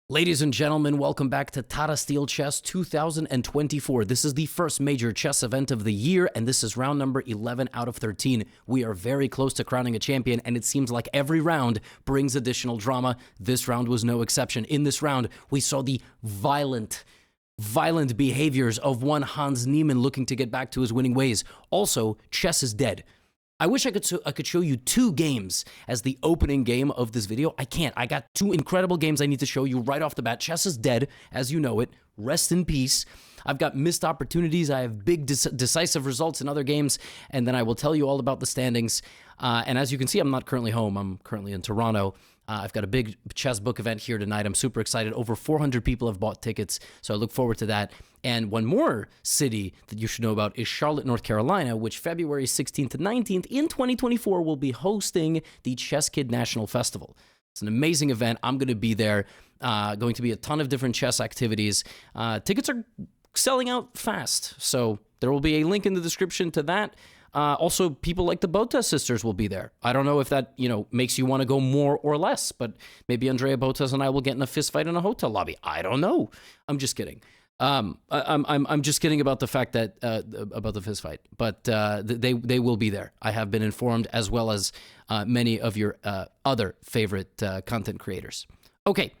Ladies and gentlemen, welcome back to Tata Steel Chess 2024. This is the first major chess event of the year, and this is round number 11 out of 13. We are very close to crowning a champion, and it seems like every round brings additional drama. This round was no exception. In this round, we saw the violent behaviors of one Hans Niemann looking to get back to his winning ways. Also, chess is dead. I wish I could show you two games as the opening game of this video. I can't. I got two incredible games I need to show you right off the bat. Chess is dead, as you know it. Rest in peace. I've got missed opportunities. I have big decisive results in other games, and then I will tell you all about the standings. And as you can see, I'm not currently home. I'm currently in Toronto. I've got a big chess book event here tonight. I'm super excited. Over 400 people have bought tickets, so I look forward to that. And one more city that you should know about is Charlotte, North Carolina, which February 16th to 19th in 2024 will be hosting the Chess Kid National Festival. It's an amazing event. I'm going to be there. Going to be a ton of different chess activities. Tickets are selling out fast, so there will be a link in the description to that. Also, people like the Botha sisters will be there. I don't know if that, makes you want to go more or less, but maybe Andrea Bottas and I will get in a fist fight in a hotel lobby. I don't know. I'm just kidding. I'm just kidding about the fact that about the fist fight, but they will be there. I have been informed, as well as many of your other favorite content creators. Okay,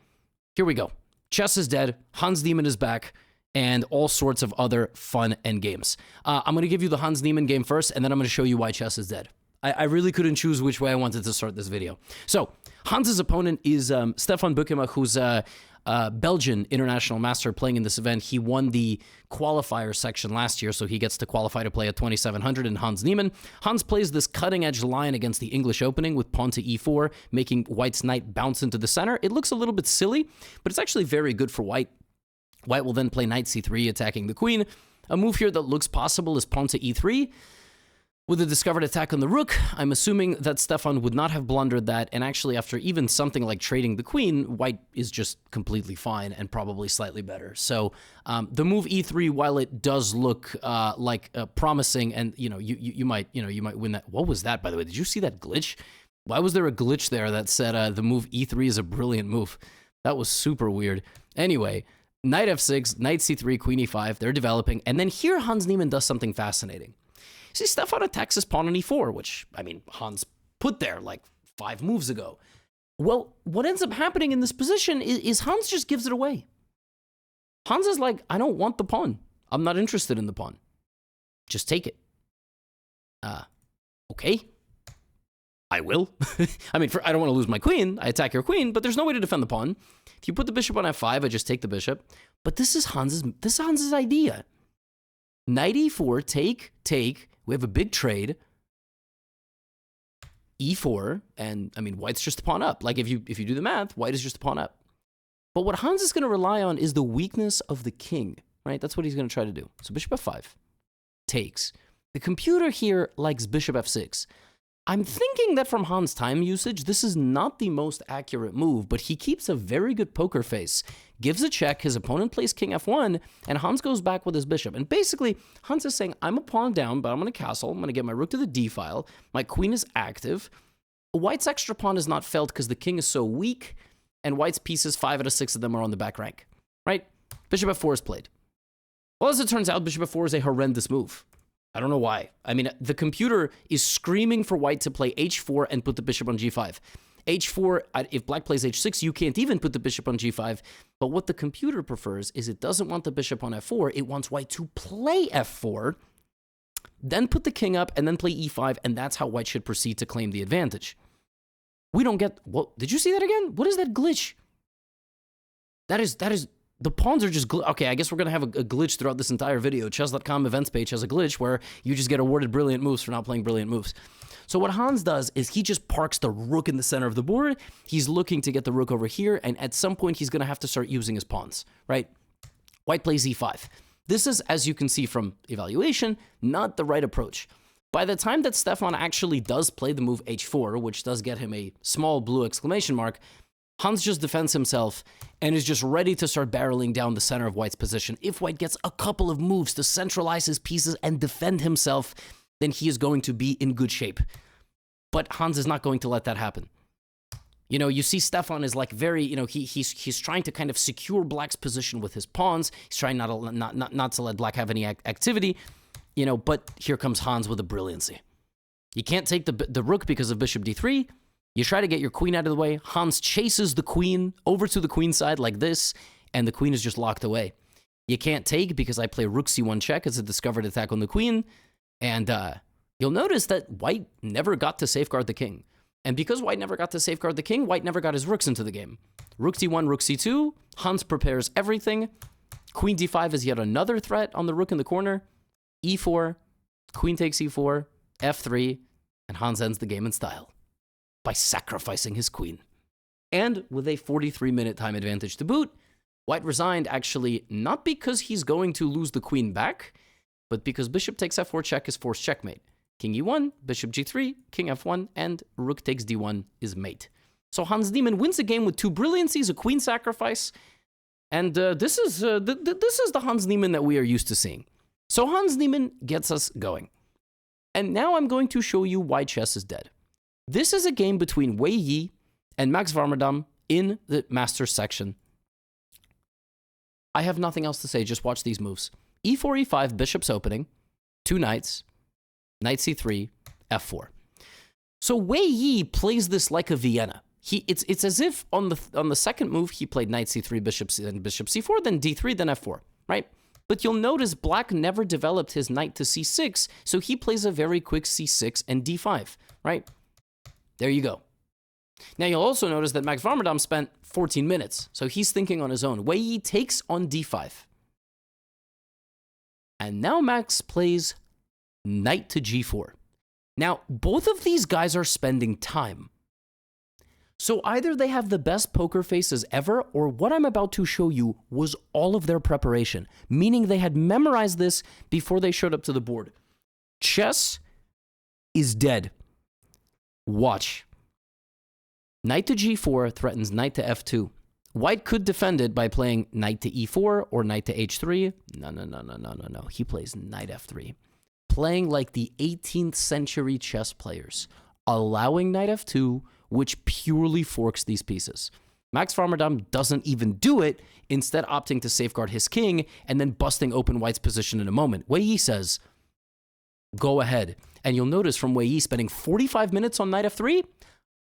here we go. Chess is dead. Hans Niemann is back. And all sorts of other fun end games. I'm going to give you the Hans Niemann game first, and then I'm going to show you why chess is dead. I really couldn't choose which way I wanted to start this video. So, Hans's opponent is Stefan Bukema, who's a Belgian international master playing in this event. He won the qualifier section last year, so he gets to qualify to play at 2700 in Hans Niemann. Hans plays this cutting-edge line against the English opening with pawn to e4, making White's knight bounce into the center. It looks a little bit silly, but it's actually very good for White. White will then play knight c3, attacking the queen. A move here that looks possible is pawn to e3. With a discovered attack on the rook, I'm assuming that Stefan would not have blundered that, and actually after even something like trading the queen, White is just completely fine and probably slightly better. So the move e3, while it does look like promising, and you might win that. What was that, by the way? Did you see that glitch? Why was there a glitch there that said the move e3 is a brilliant move? That was super weird. Anyway, knight f6, knight c3, queen e5, they're developing. And then here Hans Niemann does something fascinating. See, Stefan attacks his pawn on e4, which, Hans put there like 5 moves ago. Well, what ends up happening in this position is Hans just gives it away. Hans is like, I don't want the pawn. I'm not interested in the pawn. Just take it. Okay. I will. I don't want to lose my queen. I attack your queen, but there's no way to defend the pawn. If you put the bishop on f5, I just take the bishop. But this is Hans's idea. Knight e4, take. We have a big trade. e4, and White's just a pawn up. Like if you do the math, White is just a pawn up. But what Hans is going to rely on is the weakness of the king, right? That's what he's going to try to do. So bishop f5 takes. The computer here likes bishop f6. I'm thinking that from Hans' time usage, this is not the most accurate move, but he keeps a very good poker face. Gives a check, his opponent plays king f1, and Hans goes back with his bishop. And basically, Hans is saying, I'm a pawn down, but I'm going to castle. I'm going to get my rook to the d file. My queen is active. White's extra pawn is not felt because the king is so weak, and White's pieces, 5 out of 6 of them are on the back rank, right? Bishop f4 is played. Well, as it turns out, bishop f4 is a horrendous move. I don't know why. The computer is screaming for White to play h4 and put the bishop on g5. h4, if Black plays h6, you can't even put the bishop on g5. But what the computer prefers is it doesn't want the bishop on f4. It wants White to play f4, then put the king up, and then play e5, and that's how White should proceed to claim the advantage. We don't get... What? Did you see that again? What is that glitch? That is... The pawns are just... Okay, I guess we're going to have a glitch throughout this entire video. Chess.com events page has a glitch where you just get awarded brilliant moves for not playing brilliant moves. So what Hans does is he just parks the rook in the center of the board. He's looking to get the rook over here, and at some point he's going to have to start using his pawns, right? White plays e5. This is, as you can see from evaluation, not the right approach. By the time that Stefan actually does play the move h4, which does get him a small blue exclamation mark, Hans just defends himself and is just ready to start barreling down the center of White's position. If White gets a couple of moves to centralize his pieces and defend himself, then he is going to be in good shape. But Hans is not going to let that happen. You know, you see Stefan is like very, you know, he's trying to kind of secure Black's position with his pawns. He's trying not to let Black have any activity, you know, but here comes Hans with a brilliancy. You can't take the rook because of bishop d3. You try to get your queen out of the way. Hans chases the queen over to the queen side like this, and the queen is just locked away. You can't take because I play rook c1 check as a discovered attack on the queen, and you'll notice that White never got to safeguard the king. And because White never got to safeguard the king, White never got his rooks into the game. Rook d1, rook c2, Hans prepares everything. Queen d5 is yet another threat on the rook in the corner. e4, queen takes e4, f3, and Hans ends the game in style by sacrificing his queen. And with a 43-minute time advantage to boot, White resigned actually not because he's going to lose the queen back, but because bishop takes f4 check is forced checkmate. King e1, bishop g3, king f1, and rook takes d1 is mate. So Hans Niemann wins the game with two brilliancies, a queen sacrifice, and this is the Hans Niemann that we are used to seeing. So Hans Niemann gets us going. And now I'm going to show you why chess is dead. This is a game between Wei Yi and Max Warmerdam in the Masters section. I have nothing else to say, just watch these moves. e4, e5, bishop's opening, two knights, knight c3, f4. So Wei Yi plays this like a Vienna. It's as if on the second move he played knight c3, bishop c4, then d3, then f4, right? But you'll notice Black never developed his knight to c6, so he plays a very quick c6 and d5, right? There you go. Now you'll also notice that Max Warmerdam spent 14 minutes, so he's thinking on his own. Wei Yi takes on d5. And now Max plays knight to g4. Now, both of these guys are spending time. So either they have the best poker faces ever, or what I'm about to show you was all of their preparation, meaning they had memorized this before they showed up to the board. Chess is dead. Watch. Knight to g4 threatens knight to f2. White could defend it by playing knight to e4 or knight to h3. No. He plays knight f3. Playing like the 18th century chess players, allowing knight f2, which purely forks these pieces. Max Warmerdam doesn't even do it, instead opting to safeguard his king and then busting open White's position in a moment. Wei Yi says, go ahead. And you'll notice from Wei Yi spending 45 minutes on knight f3,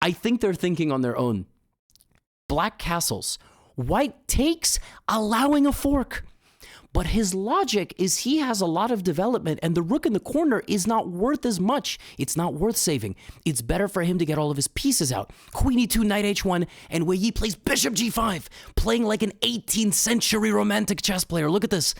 I think they're thinking on their own. Black castles. White takes, allowing a fork. But his logic is he has a lot of development and the rook in the corner is not worth as much. It's not worth saving. It's better for him to get all of his pieces out. Queen e2, knight h1, and Wei Yi plays bishop g5, playing like an 18th century romantic chess player. Look at this.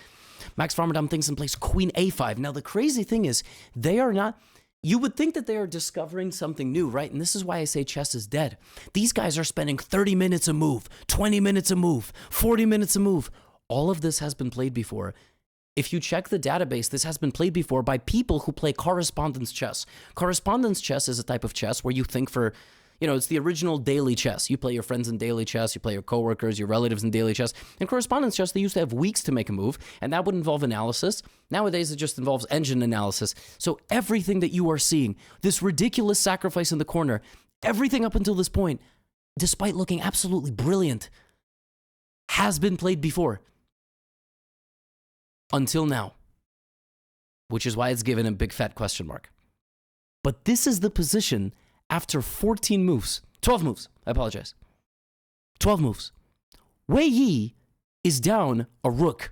Max Warmerdam thinks and plays queen a5. Now the crazy thing is, they are not... You would think that they are discovering something new, right? And this is why I say chess is dead. These guys are spending 30 minutes a move, 20 minutes a move, 40 minutes a move. All of this has been played before. If you check the database, this has been played before by people who play correspondence chess. Correspondence chess is a type of chess where you think for, you know, it's the original daily chess. You play your friends in daily chess, you play your coworkers, your relatives in daily chess. In correspondence chess, they used to have weeks to make a move, and that would involve analysis. Nowadays, it just involves engine analysis. So everything that you are seeing, this ridiculous sacrifice in the corner, everything up until this point, despite looking absolutely brilliant, has been played before. Until now. Which is why it's given a big fat question mark. But this is the position after 14 moves. 12 moves. I apologize. 12 moves. Wei Yi is down a rook.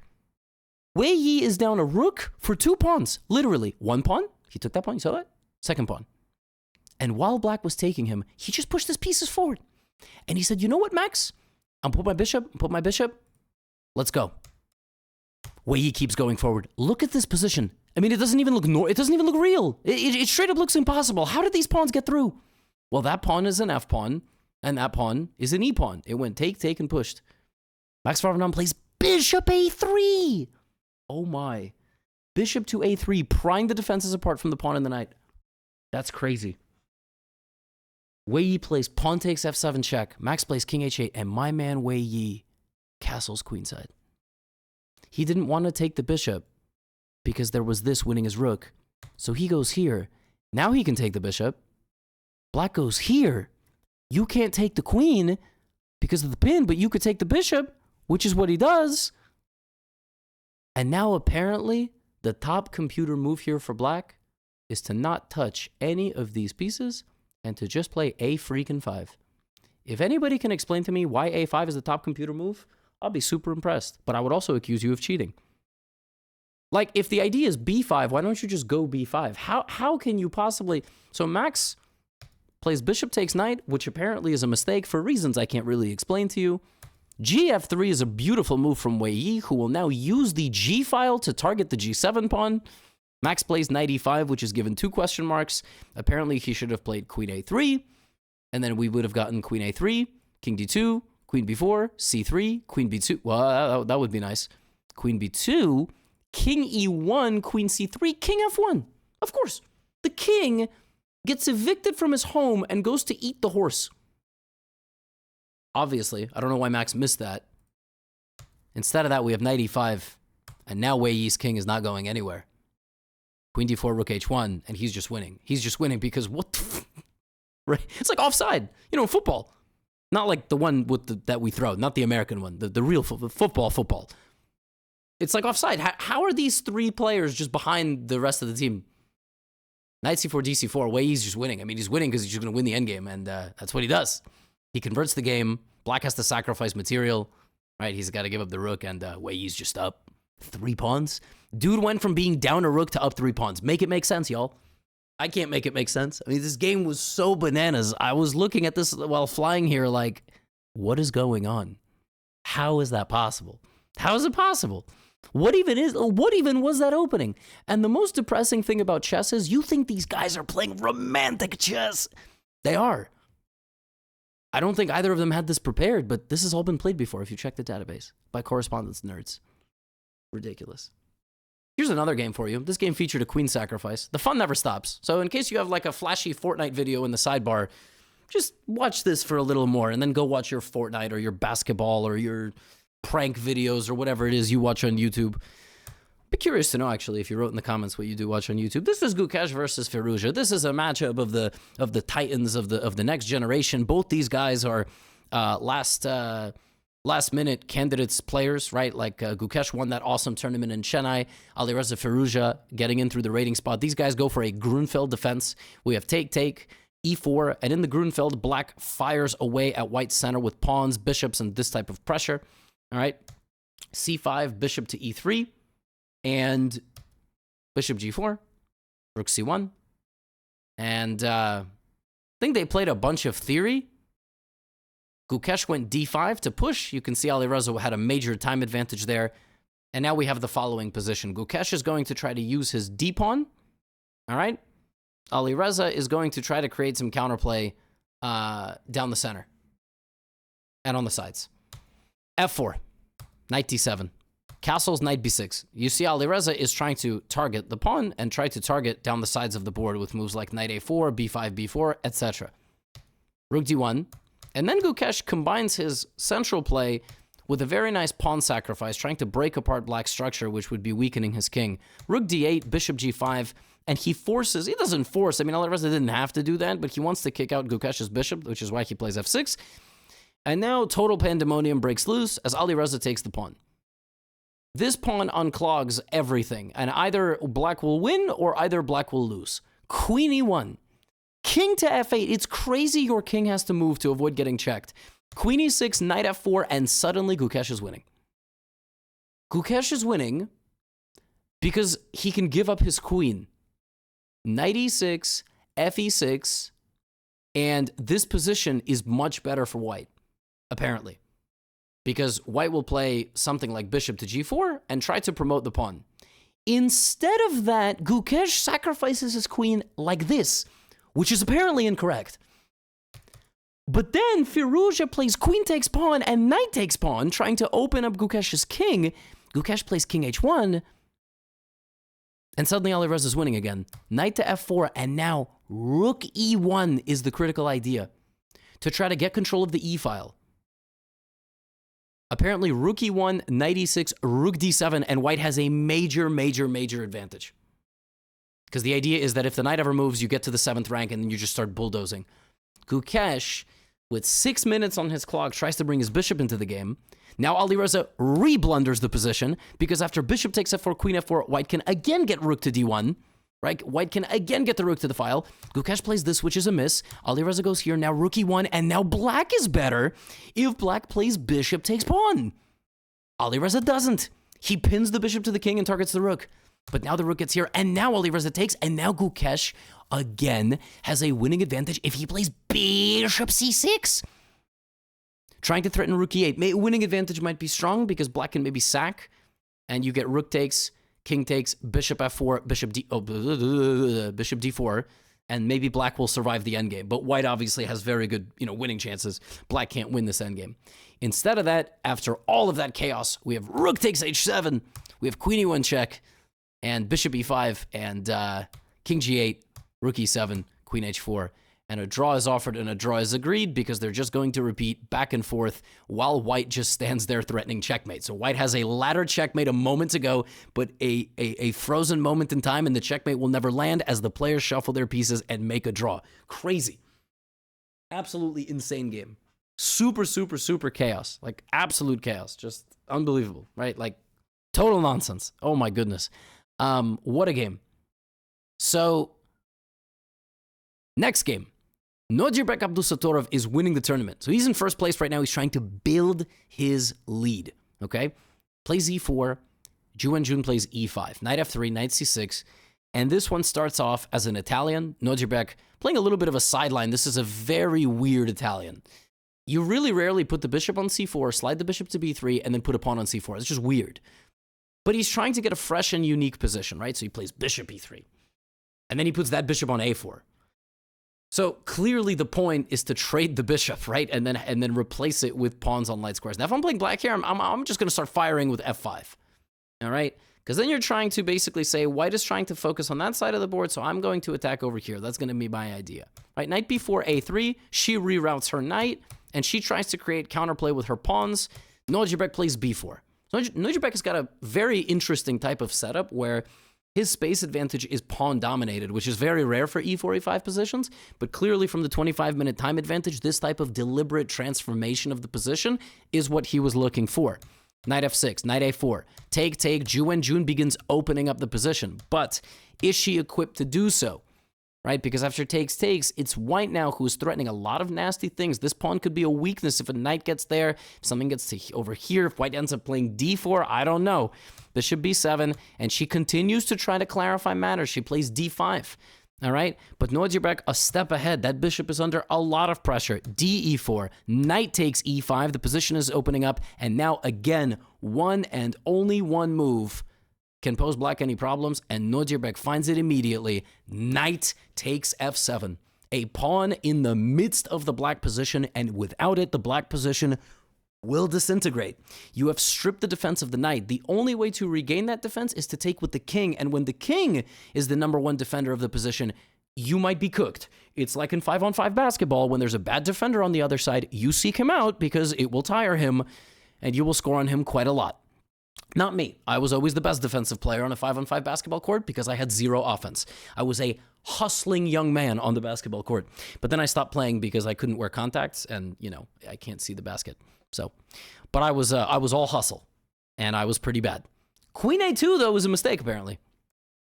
Wei Yi is down a rook for 2 pawns. Literally. 1 pawn. He took that pawn. You saw that? 2nd pawn. And while Black was taking him, he just pushed his pieces forward. And he said, you know what, Max? I'll put my bishop. Let's go. Wei Yi keeps going forward. Look at this position. I mean, it doesn't even look real. It straight up looks impossible. How did these pawns get through? Well, that pawn is an F pawn, and that pawn is an E pawn. It went take, and pushed. Max Warmerdam plays bishop A3. Oh my. Bishop to A3, prying the defenses apart from the pawn and the knight. That's crazy. Wei Yi plays pawn takes F7 check. Max plays king H8, and my man Wei Yi castles queenside. He didn't want to take the bishop because there was this winning his rook. So he goes here. Now he can take the bishop. Black goes here. you can't take the queen because of the pin, but you could take the bishop, which is what he does. And now apparently the top computer move here for black is to not touch any of these pieces and to just play a freaking 5. If anybody can explain to me why a5 is the top computer move, I'll be super impressed. But I would also accuse you of cheating. Like, if the idea is b5, why don't you just go b5? How can you possibly... So Max plays bishop takes knight, which apparently is a mistake for reasons I can't really explain to you. gf3 is a beautiful move from Wei Yi, who will now use the g file to target the g7 pawn. Max plays knight e5, which is given 2 question marks. Apparently, he should have played queen a3, and then we would have gotten queen a3, king d2, queen b4, c3, queen b2. Well, that would be nice. Queen b2, king e1, queen c3, king f1. Of course, the king gets evicted from his home and goes to eat the horse. Obviously, I don't know why Max missed that. Instead of that, we have knight e5, and now Wei Yi's king is not going anywhere. Queen d4, rook h1, and he's just winning. He's just winning because what the right? It's like offside, you know, football. Not like the one with that we throw, not the American one, the real football. It's like offside. How are these 3 players just behind the rest of the team? Knight c4, d4, Wei Yi's just winning. I mean, he's winning because he's just going to win the endgame, and that's what he does. He converts the game. Black has to sacrifice material, right? He's got to give up the rook, and Wei Yi's just up 3 pawns. Dude went from being down a rook to up 3 pawns. Make it make sense, y'all. I can't make it make sense. I mean, this game was so bananas. I was looking at this while flying here like, what is going on? How is that possible? How is it possible? What even was that opening? And the most depressing thing about chess is you think these guys are playing romantic chess. They are. I don't think either of them had this prepared, but this has all been played before if you check the database by correspondence nerds. Ridiculous. Here's another game for you. This game featured a queen sacrifice. The fun never stops. So in case you have like a flashy Fortnite video in the sidebar, just watch this for a little more and then go watch your Fortnite or your basketball or your prank videos or whatever it is you watch on YouTube. Be curious to know, actually, if you wrote in the comments what you do watch on YouTube. This is Gukesh versus Firouzja. This is a matchup of the titans of the next generation. Both these guys are last minute candidates players, right? Like Gukesh won that awesome tournament in Chennai. Alireza Firouzja getting in through the rating spot. These guys go for a Grunfeld defense. We have take, e4, and in the Grunfeld, black fires away at white center with pawns, bishops, and this type of pressure. All right, c5, bishop to e3, and bishop g4, rook c1. And I think they played a bunch of theory. Gukesh went d5 to push. You can see Alireza had a major time advantage there. And now we have the following position. Gukesh is going to try to use his d-pawn. All right? Alireza is going to try to create some counterplay down the center and on the sides. f4, knight d7, castles, knight b6. You see Alireza is trying to target the pawn and try to target down the sides of the board with moves like knight a4, b5, b4, etc. Rook d1. And then Gukesh combines his central play with a very nice pawn sacrifice, trying to break apart black's structure, which would be weakening his king. Rook d8, bishop g5, and he doesn't force, I mean, Alireza didn't have to do that, but he wants to kick out Gukesh's bishop, which is why he plays f6. And now total pandemonium breaks loose as Alireza takes the pawn. This pawn unclogs everything, and either black will win or either black will lose. Queen e1. King to f8. It's crazy your king has to move to avoid getting checked. Queen e6, knight f4, and suddenly Gukesh is winning. Gukesh is winning because he can give up his queen. Knight e6, fe6, and this position is much better for white, apparently. Because white will play something like bishop to g4 and try to promote the pawn. Instead of that, Gukesh sacrifices his queen like this, which is apparently incorrect. But then Firouzja plays queen takes pawn and knight takes pawn, trying to open up Gukesh's king. Gukesh plays king h1, and suddenly Alireza is winning again. Knight to f4, and now rook e1 is the critical idea, to try to get control of the e-file. Apparently, rook e1, knight e6, rook d7, and white has a major advantage. Because the idea is that if the knight ever moves, you get to the 7th rank and then you just start bulldozing. Gukesh with 6 minutes on his clock, tries to bring his bishop into the game. Now Alireza re-blunders the position, because after bishop takes f4, queen f4, white can again get rook to d1, right? White can again get the rook to the file. Gukesh plays this, which is a miss. Alireza goes here, now rook e1, and now black is better if black plays bishop takes pawn. Alireza doesn't. He pins the bishop to the king and targets the rook. But now the rook gets here, and now Alireza takes, and now Gukesh again has a winning advantage if he plays bishop c6. Trying to threaten rook e8. Winning advantage might be strong because black can maybe sack, and you get rook takes, king takes, bishop f4, bishop d4, and maybe black will survive the endgame. But white obviously has very good, winning chances. Black can't win this endgame. Instead of that, after all of that chaos, we have rook takes h7, we have queen e1 check, and bishop e5, and king g8, rook e7, queen h4, and a draw is offered and a draw is agreed because they're just going to repeat back and forth while white just stands there threatening checkmate. So white has a ladder checkmate a moment ago, but a frozen moment in time, and the checkmate will never land as the players shuffle their pieces and make a draw. Crazy. Absolutely insane game. Super, super, super chaos. Like absolute chaos. Just unbelievable, right? Like total nonsense. Oh my goodness. What a game. So next game. Nodirbek Abdusattorov is winning the tournament. So he's in first place right now. He's trying to build his lead, okay? Plays e4. Jun plays e5. Knight f3, knight c6. And this one starts off as an Italian. Nodirbek playing a little bit of a sideline. This is a very weird Italian. You really rarely put the bishop on c4, slide the bishop to b3, and then put a pawn on c4. It's just weird. But he's trying to get a fresh and unique position, right? So he plays bishop e3. And then he puts that bishop on a4. So clearly the point is to trade the bishop, right? And then replace it with pawns on light squares. Now, if I'm playing black here, I'm just going to start firing with f5, all right? Because then you're trying to basically say, white is trying to focus on that side of the board, so I'm going to attack over here. That's going to be my idea, right? Knight b4, a3. She reroutes her knight, and she tries to create counterplay with her pawns. Nodirbek plays b4. So Nodirbek has got a very interesting type of setup where his space advantage is pawn-dominated, which is very rare for e4, e5 positions, but clearly from the 25-minute time advantage, this type of deliberate transformation of the position is what he was looking for. Knight f6, knight a4, take, Jun begins opening up the position, but is she equipped to do so? Right, because after takes, it's white now who's threatening a lot of nasty things. This pawn could be a weakness if a knight gets there, if something gets to over here, if white ends up playing d4, I don't know. Bishop b7, and she continues to try to clarify matters. She plays d5, all right? But Nodirbek a step ahead. That bishop is under a lot of pressure. d4, knight takes e5, the position is opening up, and now again, one and only one move can pose black any problems, and Nodirbek finds it immediately. Knight takes f7. A pawn in the midst of the black position, and without it, the black position will disintegrate. You have stripped the defense of the knight. The only way to regain that defense is to take with the king, and when the king is the #1 defender of the position, you might be cooked. It's like in 5-on-5 basketball, when there's a bad defender on the other side, you seek him out because it will tire him, and you will score on him quite a lot. Not me. I was always the best defensive player on a 5-on-5 basketball court because I had zero offense. I was a hustling young man on the basketball court. But then I stopped playing because I couldn't wear contacts and, I can't see the basket. So, but I was all hustle and I was pretty bad. Queen a2 though was a mistake apparently.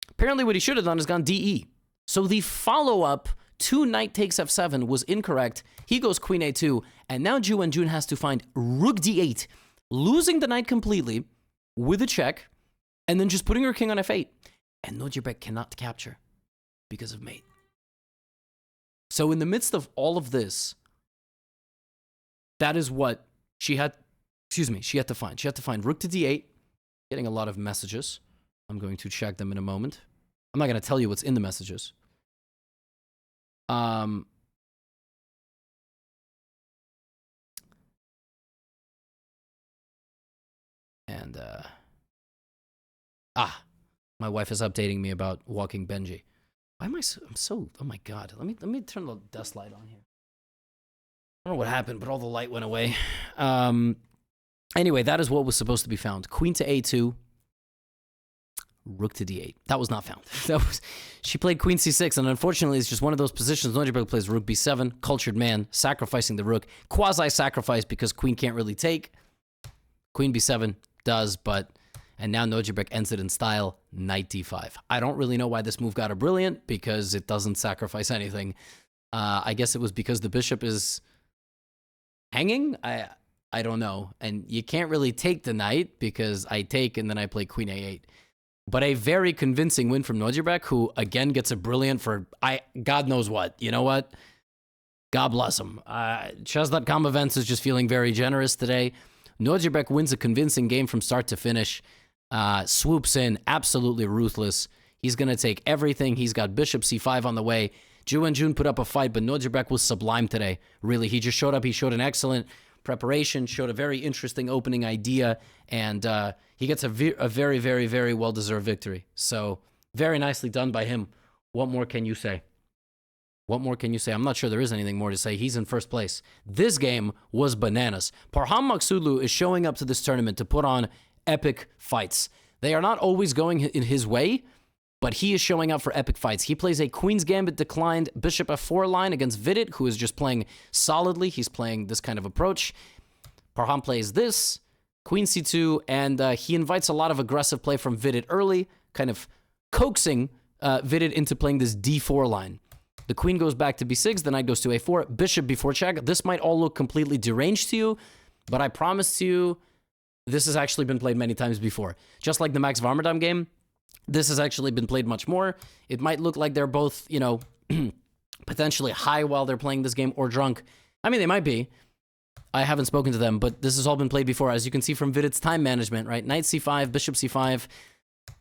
Apparently what he should have done is gone de. So the follow-up to knight takes f7 was incorrect. He goes queen a2 and now Jun has to find rook d8, losing the knight completely with a check, and then just putting her king on f8. And Nodirbek cannot capture because of mate. So in the midst of all of this, that is what she had to find. She had to find rook to d8, getting a lot of messages. I'm going to check them in a moment. I'm not going to tell you what's in the messages. My wife is updating me about walking Benji. Why am I'm so, oh my God. Let me turn the desk light on here. I don't know what happened, but all the light went away. Anyway, that is what was supposed to be found. Queen to a2. rook to d8. That was not found. She played queen c6, and unfortunately, it's just one of those positions. Nodirbek plays rook b7, cultured man, sacrificing the rook. Quasi-sacrifice because queen can't really take. Queen b7 does, but... And now Nodirbek ends it in style, knight d5. I don't really know why this move got a brilliant, because it doesn't sacrifice anything. I guess it was because the bishop is hanging? I don't know. And you can't really take the knight, because I take and then I play queen a8. But a very convincing win from Nodirbek, who, again, gets a brilliant for God knows what. You know what? God bless him. Chess.com Events is just feeling very generous today. Nodirbek wins a convincing game from start to finish. Swoops in, absolutely ruthless. He's going to take everything. He's got bishop c5 on the way. Ju and Jun put up a fight, but Nodirbek was sublime today. Really, he just showed up. He showed an excellent preparation, showed a very interesting opening idea, and he gets a very, very, very well-deserved victory. So, very nicely done by him. What more can you say? What more can you say? I'm not sure there is anything more to say. He's in first place. This game was bananas. Parham Maksudlu is showing up to this tournament to put on epic fights. They are not always going in his way, but he is showing up for epic fights. He plays a Queen's Gambit declined Bishop F4 line against Vidit, who is just playing solidly. He's playing this kind of approach. Parham plays this, Queen C2, and he invites a lot of aggressive play from Vidit early, kind of coaxing Vidit into playing this D4 line. The queen goes back to b6, the knight goes to a4, bishop b4 check. This might all look completely deranged to you, but I promise you, this has actually been played many times before. Just like the Max Warmerdam game, this has actually been played much more. It might look like they're both, you know, potentially high while they're playing this game or drunk. I mean, they might be. I haven't spoken to them, but this has all been played before, as you can see from Vidit's time management, right? Knight c5, bishop c5,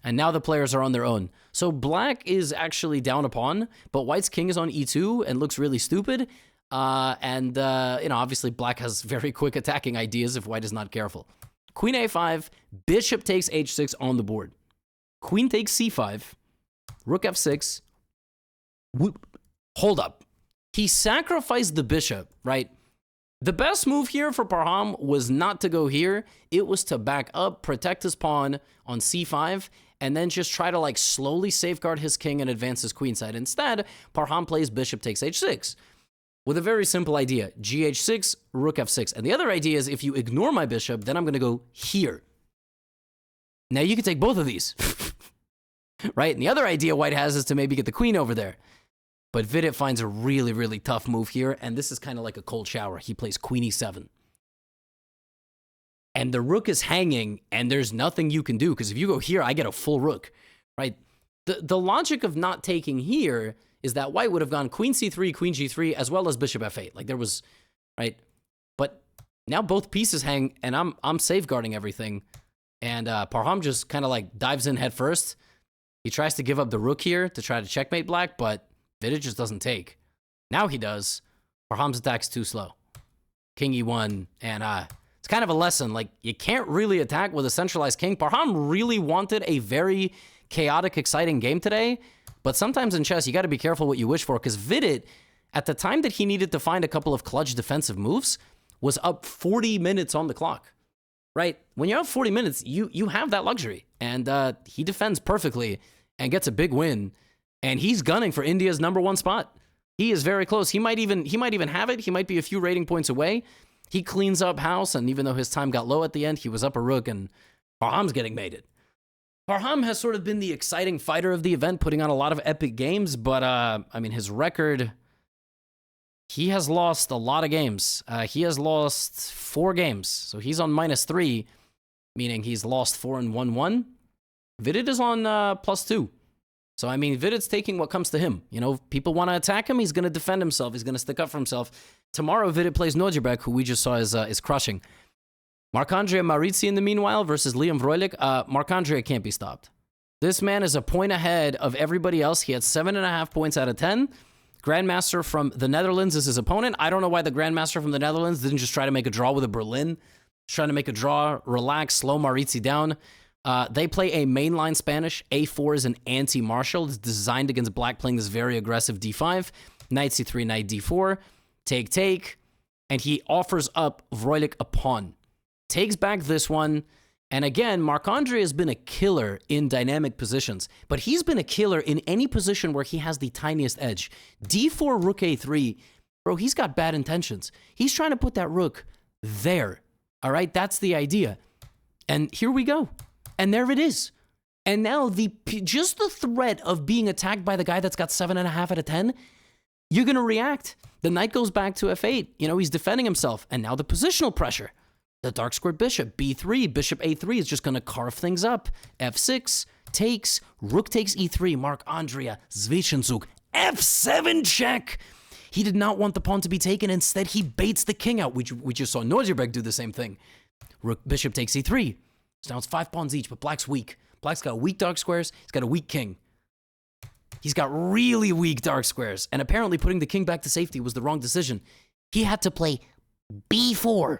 and now the players are on their own. So black is actually down a pawn, but white's king is on e2 and looks really stupid. You know, obviously black has very quick attacking ideas if white is not careful. Queen a5, bishop takes h6 on the board. Queen takes c5, rook f6. Hold up. He sacrificed the bishop, right? The best move here for Parham was not to go here. It was to back up, protect his pawn on c5, and then just try to like slowly safeguard his king and advance his queenside. Instead, Parham plays bishop takes h6 with a very simple idea. Gh6, rook f6. And the other idea is if you ignore my bishop, then I'm going to go here. Now you can take both of these, right? And the other idea white has is to maybe get the queen over there. But Vidit finds a really, really tough move here, and this is kind of like a cold shower. He plays queen e7. And the rook is hanging, and there's nothing you can do, because if you go here, I get a full rook, right? The logic of not taking here is that white would have gone queen c3, queen g3, as well as bishop f8. Like there was, right? But now both pieces hang, and I'm safeguarding everything. And Parham just kind of like dives in head first. He tries to give up the rook here to try to checkmate black, but Vidit just doesn't take. Now he does. Parham's attack's too slow. King e1, and it's kind of a lesson. Like, you can't really attack with a centralized king. Parham really wanted a very chaotic, exciting game today, but sometimes in chess, you got to be careful what you wish for, because Vidit, at the time that he needed to find a couple of clutch defensive moves, was up 40 minutes on the clock, right? When you're up 40 minutes, you have that luxury, and he defends perfectly and gets a big win. And he's gunning for India's #1 spot. He is very close. He might even have it. He might be a few rating points away. He cleans up house, and even though his time got low at the end, he was up a rook, and Parham's getting mated. Parham has sort of been the exciting fighter of the event, putting on a lot of epic games, but I mean, his record, he has lost a lot of games. He has lost 4 games, so he's on -3, meaning he's lost 4 and 1-1. Vidit is on +2. So, I mean, Vidit's taking what comes to him. You know, if people want to attack him, he's going to defend himself. He's going to stick up for himself. Tomorrow, Vidit plays Nodirbek, who we just saw is crushing. Marc Andria Maurizzi, in the meanwhile, versus Liam Vroylik. Marc Andria can't be stopped. This man is a point ahead of everybody else. He had 7.5 points out of 10. Grandmaster from the Netherlands is his opponent. I don't know why the Grandmaster from the Netherlands didn't just try to make a draw with a Berlin. Just trying to make a draw, relax, slow Maurizzi down. They play a mainline Spanish. A4 is an anti-martial. It's designed against black playing this very aggressive d5. Knight c3, knight d4. Take, take. And he offers up Vroylik a pawn. Takes back this one. And again, Marc Andria has been a killer in dynamic positions, but he's been a killer in any position where he has the tiniest edge. D4, rook A3, bro, he's got bad intentions. He's trying to put that rook there, all right? That's the idea. And here we go. And there it is. And now just the threat of being attacked by the guy that's got 7.5 out of 10, you're going to react. The knight goes back to F8. You know, he's defending himself. And now the positional pressure. The dark squared bishop, B3, bishop A3 is just going to carve things up. F6, takes, rook takes E3, Marc Andria, Zwischenzug, F7 check. He did not want the pawn to be taken. Instead, he baits the king out. We just saw Nodirbek do the same thing. Rook, bishop takes E3. So now it's 5 pawns each, but black's weak. Black's got weak dark squares. He's got a weak king. He's got really weak dark squares. And apparently putting the king back to safety was the wrong decision. He had to play B4.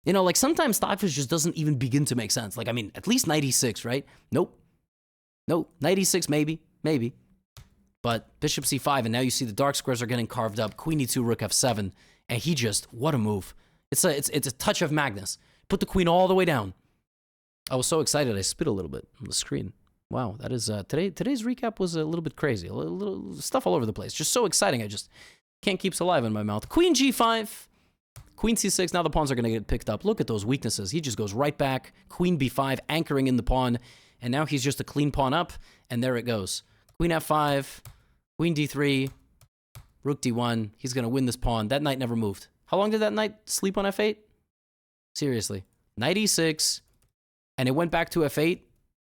You know, like sometimes Stockfish just doesn't even begin to make sense. Like, I mean, at least knight E6, right? Nope. Nope. Knight E6, maybe. Maybe. But bishop C5, and now you see the dark squares are getting carved up. Queen E2, rook F7. And he just, what a move. It's a touch of Magnus. Put the queen all the way down. I was so excited, I spit a little bit on the screen. Wow, that is, today's recap was a little bit crazy. A little stuff all over the place. Just so exciting, I just can't keep it alive in my mouth. Queen G5. Queen C6, now the pawns are going to get picked up. Look at those weaknesses. He just goes right back. Queen B5, anchoring in the pawn. And now he's just a clean pawn up, and there it goes. Queen F5, Queen D3, Rook D1. He's going to win this pawn. That knight never moved. How long did that knight sleep on F8? Seriously. Knight E6, and it went back to F8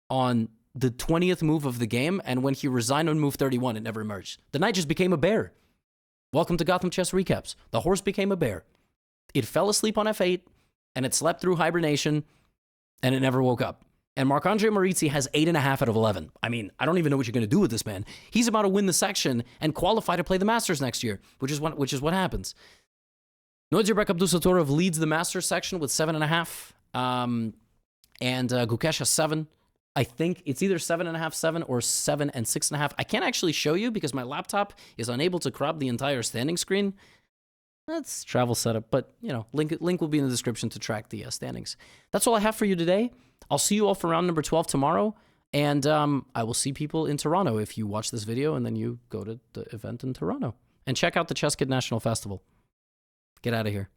on the 20th move of the game, and when he resigned on move 31, it never emerged. The knight just became a bear. Welcome to Gotham Chess Recaps. The horse became a bear. It fell asleep on F8, and it slept through hibernation, and it never woke up. And Marc Andria Maurizzi has 8.5 out of 11. I mean, I don't even know what you're going to do with this man. He's about to win the section and qualify to play the Masters next year, which is what happens. Nodirbek Abdusattorov leads the Masters section with 7.5, and Gukesh has 7. I think it's either 7.5, 7, or 7 and 6.5. I can't actually show you because my laptop is unable to crop the entire standing screen. That's travel setup, but, you know, link will be in the description to track the standings. That's all I have for you today. I'll see you all for round number 12 tomorrow, and I will see people in Toronto if you watch this video and then you go to the event in Toronto. And check out the Chess Kid National Festival. Get out of here.